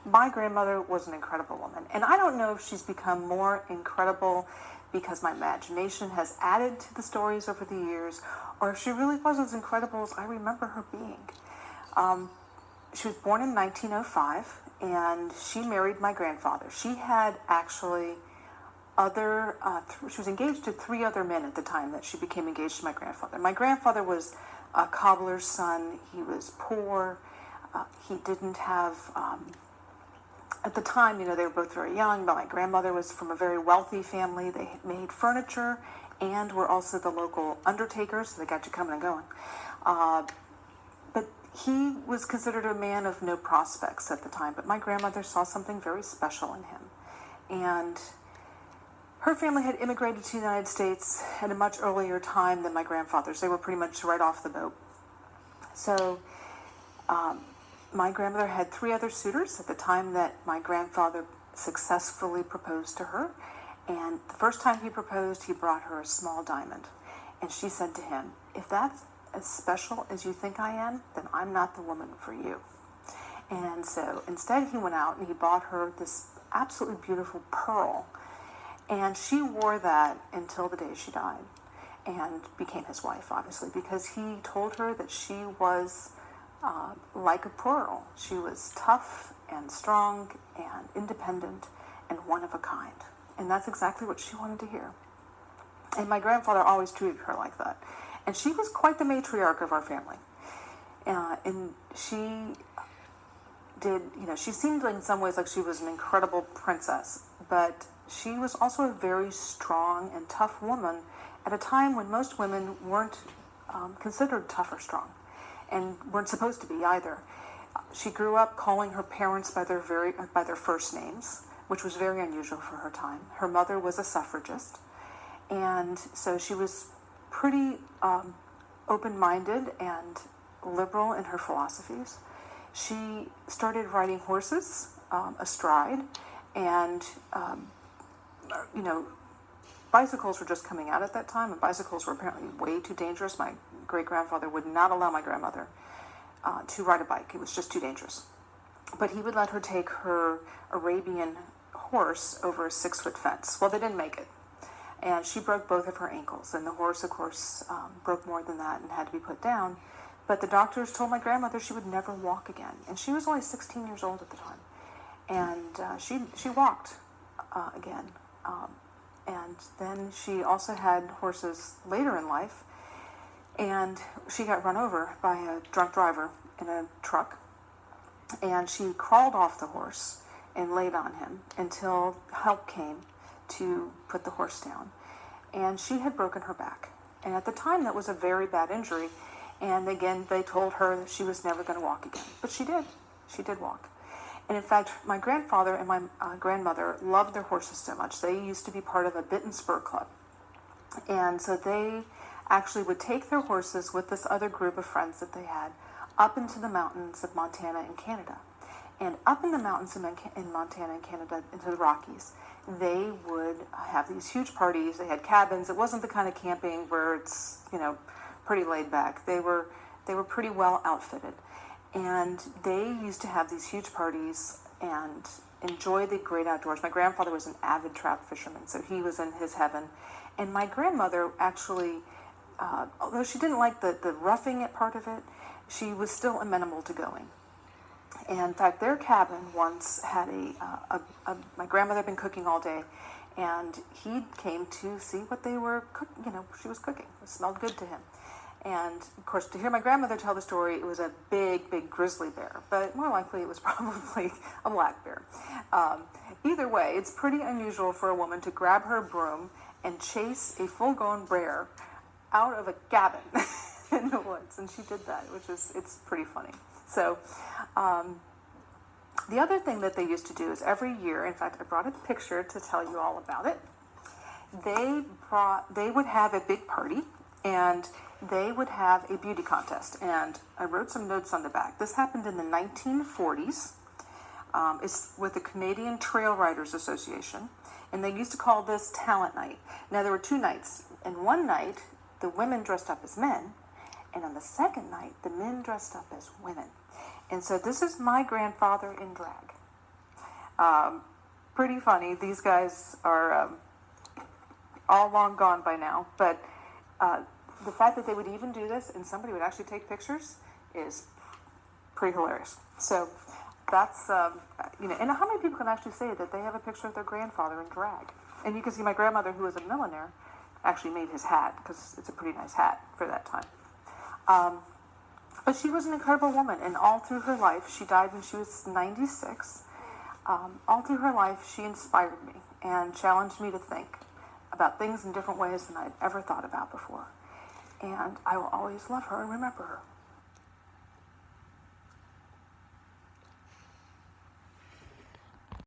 my grandmother was an incredible woman. And I don't know if she's become more incredible because my imagination has added to the stories over the years, or if she really was as incredible as I remember her being. She was born in 1905, and she married my grandfather. She had actually she was engaged to 3 other men at the time that she became engaged to my grandfather. My grandfather was a cobbler's son. He was poor. He didn't have, at the time, they were both very young, but my grandmother was from a very wealthy family. They made furniture and were also the local undertakers, so they got you coming and going. But he was considered a man of no prospects at the time, but my grandmother saw something very special in him. And her family had immigrated to the United States at a much earlier time than my grandfather's. They were pretty much right off the boat. So my grandmother had 3 other suitors at the time that my grandfather successfully proposed to her. And the first time he proposed, he brought her a small diamond. And she said to him, "If that's as special as you think I am, then I'm not the woman for you." And so instead he went out and he bought her this absolutely beautiful pearl. And she wore that until the day she died and became his wife, obviously, because he told her that she was like a pearl. She was tough and strong and independent and one of a kind. And that's exactly what she wanted to hear. And my grandfather always treated her like that. And she was quite the matriarch of our family. And she did, she seemed in some ways like she was an incredible princess, but she was also a very strong and tough woman at a time when most women weren't considered tough or strong and weren't supposed to be either. She grew up calling her parents by their first names, which was very unusual for her time. Her mother was a suffragist, and so she was pretty open-minded and liberal in her philosophies. She started riding horses astride, and bicycles were just coming out at that time, and bicycles were apparently way too dangerous. My great-grandfather would not allow my grandmother to ride a bike. It was just too dangerous. But he would let her take her Arabian horse over a 6-foot fence. Well, they didn't make it. And she broke both of her ankles. And the horse, of course, broke more than that and had to be put down. But the doctors told my grandmother she would never walk again. And she was only 16 years old at the time. And she walked again. And then she also had horses later in life. And she got run over by a drunk driver in a truck. And she crawled off the horse and laid on him until help came to put the horse down. And she had broken her back. And at the time, that was a very bad injury. And again, they told her that she was never going to walk again. But she did. She did walk. And in fact, my grandfather and my grandmother loved their horses so much. They used to be part of a bit and spur club. And so they actually would take their horses with this other group of friends that they had up into the mountains of Montana and Canada. And up in the mountains in Montana and Canada, into the Rockies, they would have these huge parties. They had cabins. It wasn't the kind of camping where it's, pretty laid back. They were pretty well outfitted. And they used to have these huge parties and enjoy the great outdoors. My grandfather was an avid trout fisherman, so he was in his heaven. And my grandmother actually, although she didn't like the roughing it part of it, she was still amenable to going. And in fact, their cabin once had my grandmother had been cooking all day, and he came to see what they were cooking. She was cooking. It smelled good to him. And of course, to hear my grandmother tell the story, it was a big, big grizzly bear, but more likely it was probably a black bear. Either way, it's pretty unusual for a woman to grab her broom and chase a full-grown bear out of a cabin in the woods, and she did that, it's pretty funny. So the other thing that they used to do is every year, in fact, I brought a picture to tell you all about it. They would have a big party, and they would have a beauty contest, and I wrote some notes on the back. This happened in the 1940s. It's with the Canadian Trail Riders Association, and they used to call this Talent Night. Now, there were 2 nights, and one night, the women dressed up as men, and on the second night, the men dressed up as women. And so this is my grandfather in drag. Pretty funny. These guys are all long gone by now, but the fact that they would even do this and somebody would actually take pictures is pretty hilarious. So that's, and how many people can actually say that they have a picture of their grandfather in drag? And you can see my grandmother, who was a millionaire, actually made his hat, because it's a pretty nice hat for that time. But she was an incredible woman, and all through her life, she died when she was 96. All through her life, she inspired me and challenged me to think about things in different ways than I'd ever thought about before. And I will always love her and remember her.